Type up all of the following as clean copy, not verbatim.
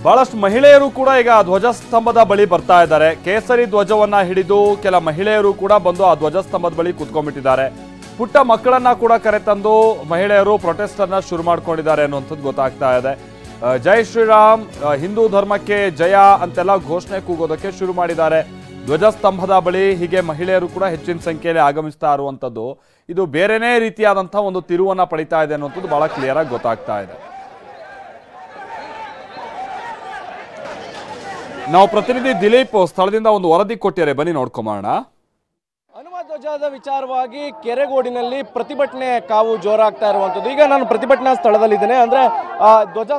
ಬಹಳಷ್ಟು ಮಹಿಳೆಯರು ಕೂಡ ಈಗ ಧ್ವಜಸ್ತಂಭದ ಬಳಿ ಬರ್ತಾ ಇದ್ದಾರೆ. ಕೇಸರಿ ಧ್ವಜವನ್ನ ಹಿಡಿದು ಕೆಲ ಮಹಿಳೆಯರು ಕೂಡ ಬಂದು ಆ ಧ್ವಜಸ್ತಂಭದ ಬಳಿ ಕುತ್ಕೊಂಡ್ಬಿಟ್ಟಿದ್ದಾರೆ. ಪುಟ್ಟ ಮಕ್ಕಳನ್ನ ಕೂಡ ಕರೆತಂದು ಮಹಿಳೆಯರು ಪ್ರೊಟೆಸ್ಟ್ ಅನ್ನ ಶುರು ಮಾಡ್ಕೊಂಡಿದ್ದಾರೆ ಅನ್ನುವಂಥದ್ದು ಗೊತ್ತಾಗ್ತಾ ಇದೆ. ಜೈ ಶ್ರೀರಾಮ್, ಹಿಂದೂ ಧರ್ಮಕ್ಕೆ ಜಯ ಅಂತೆಲ್ಲ ಘೋಷಣೆ ಕೂಗೋದಕ್ಕೆ ಶುರು ಮಾಡಿದ್ದಾರೆ. ಧ್ವಜಸ್ತಂಭದ ಬಳಿ ಹೀಗೆ ಮಹಿಳೆಯರು ಕೂಡ ಹೆಚ್ಚಿನ ಸಂಖ್ಯೆಯಲ್ಲಿ ಆಗಮಿಸ್ತಾ ಇರುವಂಥದ್ದು ಇದು ಬೇರೆನೇ ರೀತಿಯಾದಂತಹ ಒಂದು ತಿರುವನ್ನ ಪಡಿತಾ ಇದೆ ಅನ್ನುವಂಥದ್ದು ಬಹಳ ಕ್ಲಿಯರ್ ಆಗಿ ಗೊತ್ತಾಗ್ತಾ ಇದೆ. ನಾವು ಪ್ರತಿನಿಧಿ ದಿಲೀಪ್ ಸ್ಥಳದಿಂದ ಒಂದು ವರದಿ ಕೊಟ್ಟಿದ್ದಾರೆ, ಬನ್ನಿ ನೋಡ್ಕೊಂಬೋಣ. ಹನುಮ ಧ್ವಜದ ವಿಚಾರವಾಗಿ ಕೆರೆಗೋಡಿನಲ್ಲಿ ಪ್ರತಿಭಟನೆ ಕಾವು ಜೋರಾಗ್ತಾ ಇರುವಂಥದ್ದು. ಈಗ ನಾನು ಪ್ರತಿಭಟನಾ ಸ್ಥಳದಲ್ಲಿದ್ದೇನೆ. ಅಂದರೆ ಧ್ವಜ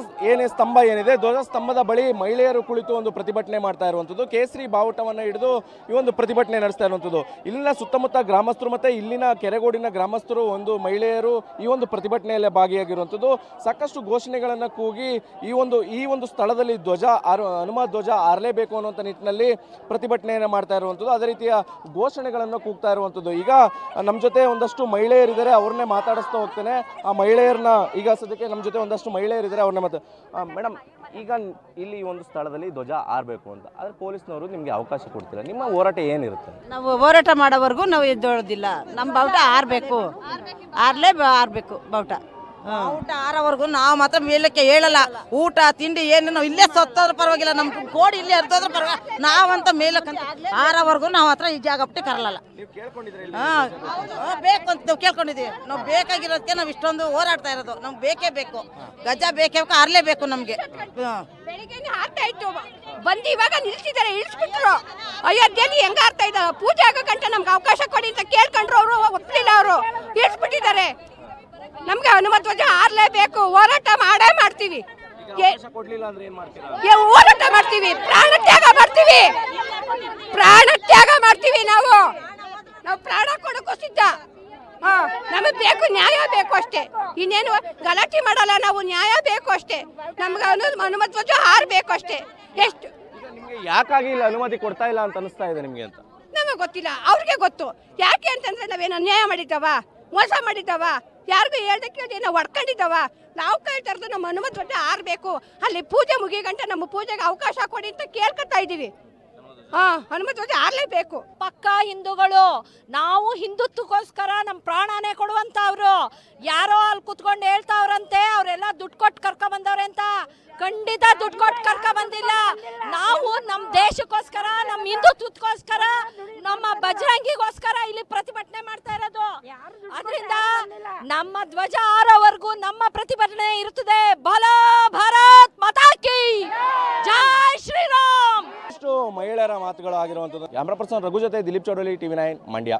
ಸ್ತಂಭ ಏನಿದೆ, ಧ್ವಜ ಸ್ತಂಭದ ಬಳಿ ಮಹಿಳೆಯರು ಕುಳಿತು ಒಂದು ಪ್ರತಿಭಟನೆ ಮಾಡ್ತಾ ಇರುವಂಥದ್ದು. ಕೇಸರಿ ಬಾವುಟವನ್ನು ಹಿಡಿದು ಈ ಒಂದು ಪ್ರತಿಭಟನೆ ನಡೆಸ್ತಾ ಇರುವಂಥದ್ದು. ಇಲ್ಲಿನ ಸುತ್ತಮುತ್ತ ಗ್ರಾಮಸ್ಥರು ಮತ್ತು ಇಲ್ಲಿನ ಕೆರೆಗೋಡಿನ ಗ್ರಾಮಸ್ಥರು ಒಂದು ಮಹಿಳೆಯರು ಈ ಒಂದು ಪ್ರತಿಭಟನೆಯಲ್ಲೇ ಭಾಗಿಯಾಗಿರುವಂಥದ್ದು. ಸಾಕಷ್ಟು ಘೋಷಣೆಗಳನ್ನು ಕೂಗಿ ಈ ಒಂದು ಸ್ಥಳದಲ್ಲಿ ಹನುಮ ಧ್ವಜ ಹಾರಲೇಬೇಕು ಅನ್ನುವಂಥ ನಿಟ್ಟಿನಲ್ಲಿ ಪ್ರತಿಭಟನೆಯನ್ನು ಮಾಡ್ತಾ ಇರುವಂಥದ್ದು. ಅದೇ ರೀತಿಯ ಘೋಷಣೆಗಳನ್ನು ಕೂಗ್ತಾ ಇರುವಂಥದ್ದು. ಈಗ ನಮ್ಮ ಜೊತೆ ಒಂದಷ್ಟು ಮಹಿಳೆಯರಿದ್ದಾರೆ, ಅವ್ರನ್ನೇ ಮಾತಾಡಿಸ್ತಾ ಹೋಗ್ತೇನೆ. ಆ ಮಹಿಳೆಯರನ್ನ ಈಗ ಸದ್ಯಕ್ಕೆ ನಮ್ಮ ಜೊತೆ ಒಂದಷ್ಟು ಮಹಿಳೆಯರಿದ್ದಾರೆ, ಅವ್ರನ್ನ ಮೇಡಮ್, ಈಗ ಇಲ್ಲಿ ಒಂದು ಸ್ಥಳದಲ್ಲಿ ಧ್ವಜ ಹಾರಬೇಕು ಅಂತ ಆದ್ರೆ ಪೊಲೀಸ್ನವರು ನಿಮ್ಗೆ ಅವಕಾಶ ಕೊಡ್ತಿಲ್ಲ, ನಿಮ್ಮ ಹೋರಾಟ ಏನಿರುತ್ತೆ? ನಾವು ಹೋರಾಟ ಮಾಡೋವರೆಗೂ ನಾವು ಎದ್ದೋಳೋದಿಲ್ಲ. ನಮ್ಮ ಬಾವುಟ ಹಾರಬೇಕು, ಹಾರಬೇಕು ಬಾವುಟ. ಊಟ ಆರೋವರೆಗೂ ನಾವು ಮಾತ್ರ ಮೇಲಕ್ಕೆ ಹೇಳಲ್ಲ. ಊಟ ತಿಂಡಿ ಏನು ನಾವು ಇಲ್ಲೇ ಸತ್ತೋದ್ರ ಪರವಾಗಿಲ್ಲ, ನಮ್ಮ ಕೋಡಿ ಇಲ್ಲೇ ಹರಿದೋದ್ರ ಪರವಾಗಿಲ್ಲ, ನಾವಂತ ಮೇಲಕ್ಕೆ ಆರೋವರೆಗೂ ನಾವು ಹತ್ರ ಈ ಜಾಗ ಬಿಟ್ಟು ಕರಲ್ಲ. ಬೇಕು ಅಂತ ನಾವು ಕೇಳ್ಕೊಂಡಿದ್ದೀವಿ. ನಾವು ಬೇಕಾಗಿರೋದಕ್ಕೆ ನಾವು ಇಷ್ಟೊಂದು ಹೋರಾಡ್ತಾ ಇರೋದು. ನಮ್ಗೆ ಬೇಕೇ ಬೇಕು, ಗಜ ಬೇಕೇ ಬೇಕು, ಹಾರಲೇಬೇಕು ನಮ್ಗೆ. ಬೆಳಿಗ್ಗೆ ಹಾರ್ತಾ ಇತ್ತು, ಬಂದು ಇವಾಗ ನಿಲ್ಸಿದ್ದಾರೆ, ಇಳಿಸ್ಬಿಟ್ರು. ಅಯೋಧ್ಯೆಯಲ್ಲಿ ಹೆಂಗ ಹಾರ್ತಾ ಇದ್ದಾರೆ, ಪೂಜೆ ಆಗೋ ಗಂಟೆ ನಮ್ಗೆ ಅವಕಾಶ ಕೊಡಿ ಅಂತ ಕೇಳ್ಕೊಂಡ್ರು. ಅವರು ಒಪ್ಪಲಿಲ್ಲ, ಅವರು ಇಳಿಸ್ಬಿಟ್ಟಿದ್ದಾರೆ. ನಮ್ಗೆ ಹನುಮ ಧ್ವಜ ಹಾರಲೇಬೇಕು, ಹೋರಾಟ ಮಾಡೇ ಮಾಡ್ತೀವಿ. ಹೋರಾಟ ಮಾಡ್ತೀವಿ, ಪ್ರಾಣ ತ್ಯಾಗ ಮಾಡ್ತೀವಿ. ನಾವು ಪ್ರಾಣ ಕೊಡಕ್ಕೂ ಸಿದ್ಧ. ನಮಗೆ ಬೇಕು, ನ್ಯಾಯ ಬೇಕು ಅಷ್ಟೇ. ಇನ್ನೇನು ಗಲಾಟೆ ಮಾಡಲ್ಲ ನಾವು, ನ್ಯಾಯ ಬೇಕು ಅಷ್ಟೇ. ನಮ್ಗೆ ಹನುಮ ಧ್ವಜ ಹಾರಬೇಕು ಅಷ್ಟೇ. ಎಷ್ಟು ಯಾಕಾಗಿ ಇಲ್ಲ ಅನುಮತಿ ಕೊಡ್ತಾ ಇಲ್ಲ ಅಂತ ಅನಿಸ್ತಾ ಇದೆ ನಿಮ್ಗೆ ಅಂತ ನಮಗೆ ಗೊತ್ತಿಲ್ಲ, ಅವ್ರಿಗೆ ಗೊತ್ತು. ಯಾಕೆ ಅಂತಂದ್ರೆ ನಾವೇನು ಅನ್ಯಾಯ ಮಾಡಿದ್ದಾವ, ಮೋಸ ಮಾಡಿದ್ದಾವ, ಯಾರಿಗೂ ಹೇಳ್ದಕ್ಕೆ ನಾವು ಹೊಡ್ಕೊಂಡಿದ್ದಾವ? ನಾವು ಕೇಳ್ತಾ ಇರೋದು ನಮ್ಮ ಹನುಮ ಧ್ವಜ ಹಾರಬೇಕು, ಅಲ್ಲಿ ಪೂಜೆ ಮುಗಿಗಂಟ ನಮ್ಮ ಪೂಜೆಗೆ ಅವಕಾಶ ಕೊಡಿ ಅಂತ ಕೇಳ್ಕೊತಾ ಇದ್ದೀವಿ. ಹನುಮ ಧ್ವಜ ಹಾರಲೇಬೇಕು. ಪಕ್ಕಾ ಹಿಂದೂಗಳು ನಾವು, ಹಿಂದುತ್ವಕ್ಕೋಸ್ಕರ ನಮ್ಮ ಪ್ರಾಣನೇ ಕೊಡುವಂತವ್ರು. ಯಾರೋ ಅಲ್ಲಿ ಕುತ್ಕೊಂಡು ಹೇಳ್ತಾವ್ರಂತೆ ಅವರೆಲ್ಲ ದುಡ್ಡು ಕೊಟ್ಟು ಕರ್ಕೊ ಬಂದವ್ರೆ ಅಂತ. ಖಂಡಿತ ದುಡ್ಡು ಕೊಟ್ಟು ಕರ್ಕೊ ಬಂದಿಲ್ಲ. ನಾವು ನಮ್ಮ ದೇಶಕ್ಕೋಸ್ಕರ, ನಮ್ಮ ಹಿಂದುತ್ವಕ್ಕೋಸ್ಕರ, ನಮ್ಮ ಬಜರಂಗಿಗೋಸ್ಕರ ಇಲ್ಲಿ ಪ್ರತಿಭಟನೆ ಮಾಡ್ತಾ ಇರೋದು. ಅದರಿಂದ ನಮ್ಮ ಧ್ವಜ ಹಾರೋವರೆಗೂ ನಮ್ಮ ಪ್ರತಿಭಟನೆ ಇರುತ್ತದೆ. ಭಲೋ ಭಾರತ್ ಮಾತಾ ಕಿ ಜೈ ಶ್ರೀರಾಮ್. ಇಷ್ಟು ಮಹಿಳೆಯರ ಮಾತುಗಳು ಆಗಿರುವಂಥದ್ದು. ಕ್ಯಾಮ್ರಾ ಪರ್ಸನ್ ರಘು ಜೊತೆ ದಿಲೀಪ್ ಚೌಡಲಿ, TV9 ಮಂಡ್ಯ.